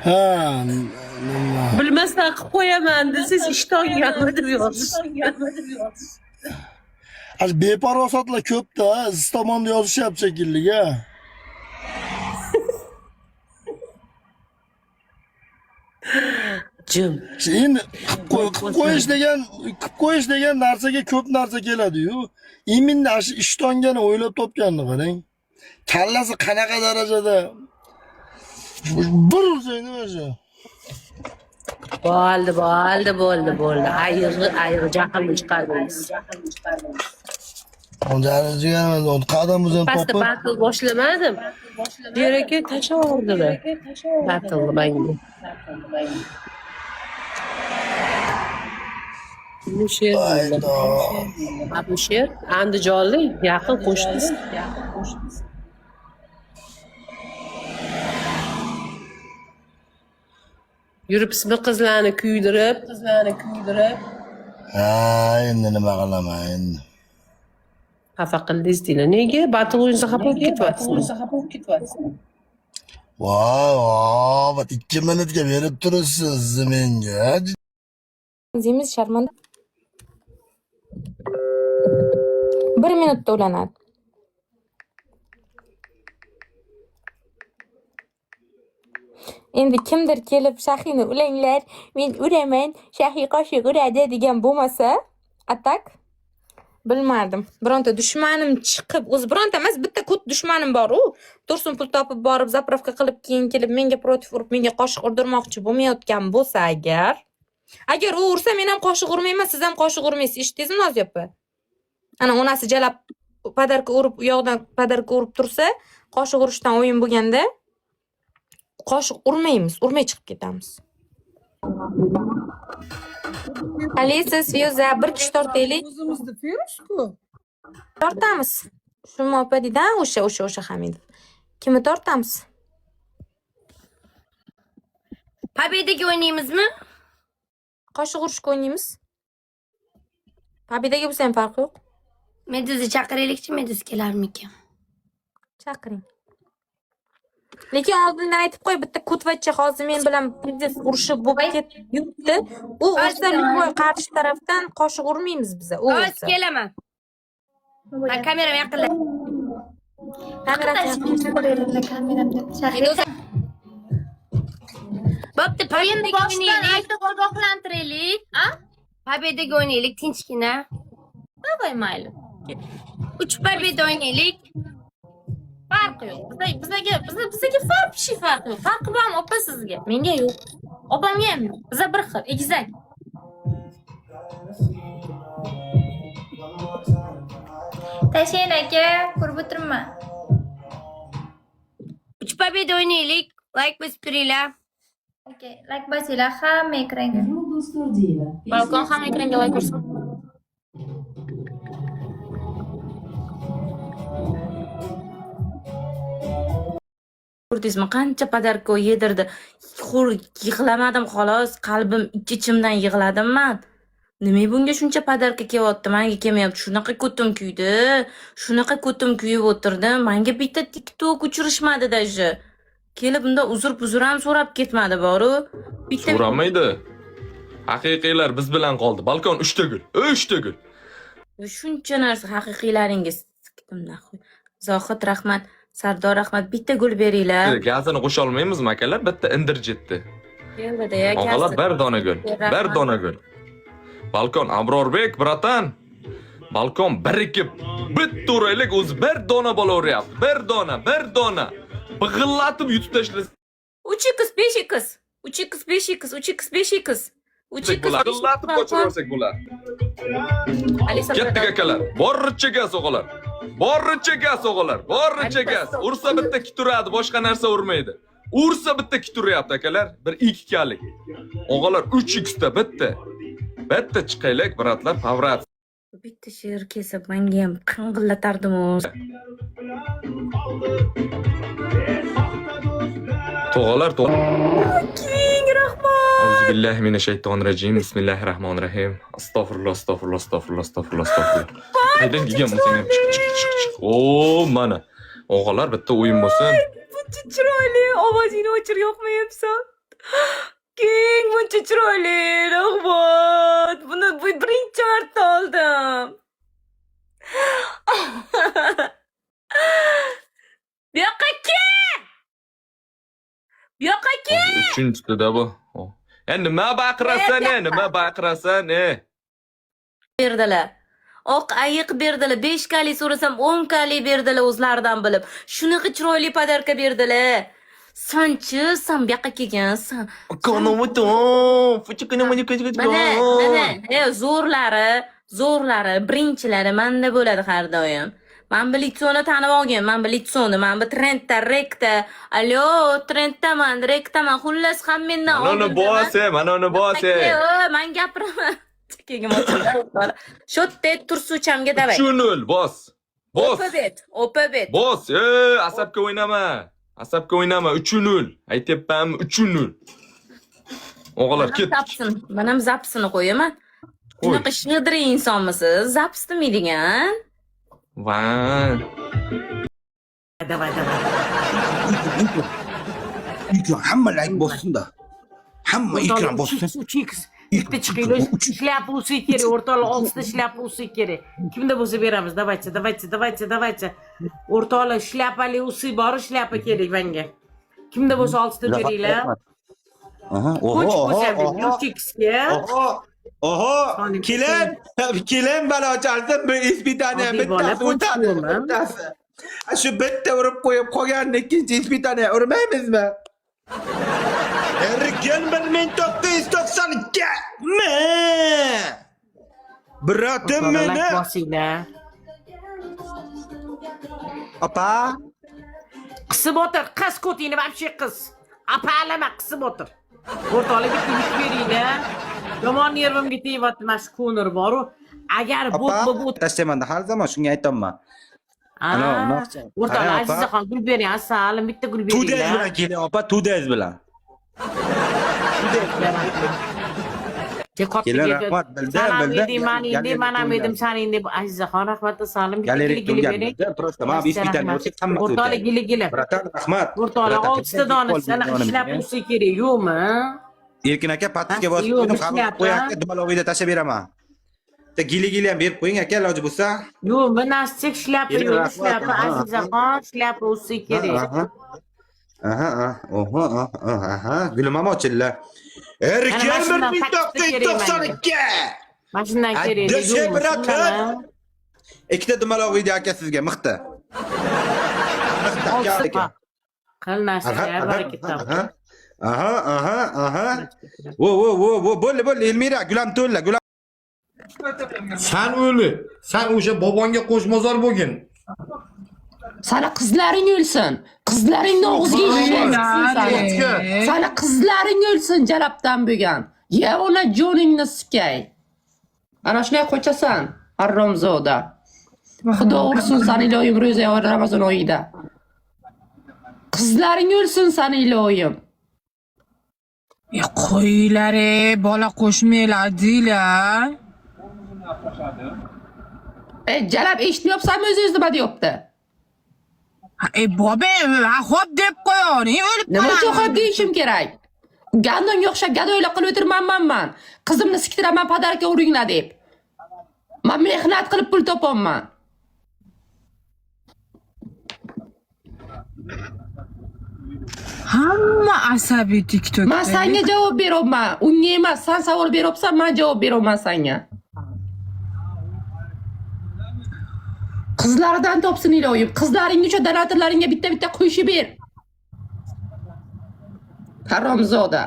Ha, Bilmasdan qilib qo'yaman desiz ishtonganmi deb yozish. beparosatlar ko'p-da, siz tomonda yozishyapti shekilli ha. Jim. Endi qilib qo'yish degan narsaga ko'p narsa keladi-yu. Iminni shu ishtongani o'ylab topganni qarang. Kallasi qanaqa darajada bir o'zing nima shu? Bo'ldi. Ayg'i jahlimni chiqardingiz. Onjani qadamimizdan Pastda topib. battle boshlamadim. Yerga tashaverdilar. Battle menga. Bu sher. Bu sher Andijonlik yaqin qo'shnisi. Yuribsizmi qizlarni kuydirib. Ha, endi nima qilaman endi. Xafa qildingiz-da. Nega? Battle o'yinsa xafa bo'lib ketyapsizmi? Voy, 2 minutga berib turibsiz menga. Zimiz sharmanda. 1 minutda ulanadi. Endi kimdir kelib Shahini ulanglar, men uraman, Shahi qoshiq uradi degan bo'lmasa, atak bilmadim. Bironta dushmanim chiqib, o'zi bironta emas, bitta ko'p dushmanim bor-u. Tursun pul topib borib, zapravka qilib keyin kelib menga protiv urib, menga qoshiq urdirmoqchi bo'lmayotgan bo'lsa agar u ursa men ham qoshiq urmayman, siz ham qoshiq urmaysiz. Eshitdingizmi Noziya opa? Ana onasi jalab padarka urib, u yoqdan padarka urib tursa, qoshiq urishdan o'yin bo'lganda qoshiq urmaymiz, urmay chiqib ketamiz. Alisa, Svyuza, bir kishi tortaylik. O'zimizda Feruz-ku. Tortamiz. Shumi opa deydi, o'sha Hamidov. Kimni tortamiz? Pobedaga o'ynaymizmi? Qoshiq urishga o'ynaymiz. Pobedaga bo'lsa ham farqi yo'q. Meduza chaqiraylikchi, Meduza kelarmikan? Chaqiring. Lekin oldindan aytib qo'y, bitta kutvacha hozir men bilan pizza urushib bo'lib yuribdi. U o'rsa Luboy qarshi tarafdan qoshiq urmaymiz biz. U Hozir kelaman. Men kameram yaqinla. Bo'pti, pobedaga o'ynaylik. Ogohlantiraylik, a? Pobedaga o'ynaylik, tinchgina. Davay mayli. 3 pobeda o'ynaylik. Farqi yo'q. Bizga farqi yo'q. Farqi bormi opa sizga? Menga yo'q. Opamga ham yo'q. Bizga bir xil, egizak. Tashlang aka, ko'rib o'tirman. 3 pobeda o'ynaylik. Like bosib turinglar. Okay, like bosinglar hamma ekranga. Balkon ham ekranga like ursin. Ko'rdingizmi, qancha podarka yedirdi. Yig'lamadim xolos, qalbim ich-ichimdan yig'ladim men. Nima bunga shuncha podarka kelyapti, menga kelmayapti. Shunaqa ko'tim kuydi. Shunaqa ko'tim kuyib o'tirdim. Menga bitta TikTok uchirishmadi даже. Kelib unda uzr-puzr ham so'rab ketmadi boru. Bitta so'ramaydi. Haqiqiylar biz bilan qoldi. Balkon 3 ta gul. 3 ta gul. Shuncha narsa haqiqiylaringiz. Zohid rahmat. Sardor Ahmad, bitta gul beringlar. Gazini qo'sha olmaymizmi akalar? Bitta indirjetdi. Keldi-da ya, Og'alar bir dona gul. Bir dona gul. Balkon Abrorbek, bratan. Balkon 1-2 bitta uraylik, o'zi bir dona bo'laveryapti. Bir dona. Big'illatib yutib tashlasin. 3x 5x. 3x 5x, 3x 5x. 3x Big'illatib qo'chiraversak bo'lar. Ketdik akalar. Borricha gaz o'g'alar. Borricha gaz. Ursa bitta kituradi, boshqa narsa urmaydi. Ursa bitta kituryapti akalar. Bir 2 kalik. O'g'alar 3x da bitta. Bitta chiqaylik, bratlar, favrat. Bitta she'r kelsa menga ham qing'illatardim o. To'g'alar. King rahmat. Auzubillahiminashaytonirrajim. Bismillahirrahmanirrahim. Astagfirullah, astagfirullah, astagfirullah, astagfirullah, astagfirullah. Haydan degan bo'lsang ham chiq. O, mana. O'g'illar bitta o'yin bo'lsin. Buncha chiroyli, ovozingni o'chir yoqmayapsan. Keng, buncha chiroyli, rahmat. Buni birinchi marta oldim. Bu yoqqa kel! Bu yoqqa kel! Uchinchisida bu. Nima baqirasan, nima baqirasan, Berdilar. Oq ayiq berdilar. 5 kali so'rasam 10 kali berdilar o'zlaridan bilib. Shunaqa chiroyli podarka berdilar. Sanchi, san bu yoqqa kelgansan. Mana, zo'rlari, birinchilari menda bo'ladi har doim. Men bu litsoni tanib olgan, men bu litsoni, men bu trendda, rekda. Allo, trenddaman, rekdaman, xullas ham mendan oldindaman. Mana uni bos, Men gapiraman. Shotte tursuvchamga davay. 3-0 bos. Bos. Opabet. Bos, asabga o'ynama. Asabga o'ynama. 3-0. Aytyapmanmi 3-0. O'g'illar ketdik. Men ham zapsini qo'yaman. Bunaqa shidri insonmisiz? Zaps demaydigan. Va. Davay. İkram hamma like bossin-da. Hamma ikram bossin. Bitta chiqinglar, shlyapa usi kerak, o'rtoqlar 6 ta shlyapa usi kerak. Kimda bo'lsa beramiz, davaychi. O'rtoqlar shlyapali usi bor, shlyapa kerak menga. Kimda bo'lsa 6 ta beringlar. Aha, oho, kelin balochaldim bu ispitaniya bittasi. Shu bitta urib qo'yib qolgandan ikkinchi ispitaniya urmaymizmi? Erkin 1992. Bratim meni. Opa. Qisib o'tir, qiz ko'tingni вообще qiz. Apalama qisib o'tir. O'rtoqlar bitta yuk beringlar. Yomon nervimga tegayapti, mana shu ko'nir bor-ku. Agar bu tashlamanda har zaman shunga aytaman. Ana, o'rtoqlar Azizaxon gul bering, assalom, bitta gul beringlar. Tudez bilan keling, opa, tudez bilan. Keling, rahmat, bildim. Mana edim saning deb Azizaxon rahmat assalom, bitta gul bering. Просто mana ispitani o'tib hammasi. O'rtoqlar gili. Bratan, rahmat. O'rtoqlar 6 ta dona sana ishlab bo'lsa kerak, yo'qmi? Erkin aka patisga bosib qo'ydim, qabul qo'ying aka, dumaloviyda tashlab beraman. Gili ham berib qo'ying aka, iloji bo'lsa. Yo'q, bu narsa shlyapa yo'q, shlyapa Azizaxon, shlyapa o'si kerak. Aha, gulim ham ochillar. Erkin 1992. Mashinadan kerak. Ikkita dumaloviyda aka sizga mixta. Qilnasiga barakat. Aha. Wo, bo'ldi, Elmira, gulam to'lla, gulam. Sen o'li. Sen o'sha bobonga qo'shmozor bo'lgin. Sana qizlaring o'lsin. Qizlaringni og'ziga ishlaysan. Sana qizlaring o'lsin jalabdan bo'lgan. Ya ona joningni sikay. Ana shunday qo'chasan, Harromzoda. Xudo ursin seni iloyim ro'za va Ramazon oyida. Qizlaring o'lsin seni iloyim. Qo'yinglar, bola qo'shmanglar deylar. Jalab eshitmayapsanmi o'zingiz nima deyapti? Bobe, xo'p deb qo'ying, o'lib Nima uchun xo'p deyishim kerak? Gandonga o'xshab gadoylik qilib o'tirmanman. Qizimni siktiraman, podarka uringlar deb. Men mehnat qilib pul topolman. hamma asabiy TikTok. Men senga javob beryapman. Unga emas, sen savol beryapsan, men javob beryapman senga. Qizlaridan topsin iloyim. Qizlaring uchun donatorlaringga bitta qo'yishib ber. Haromzoda.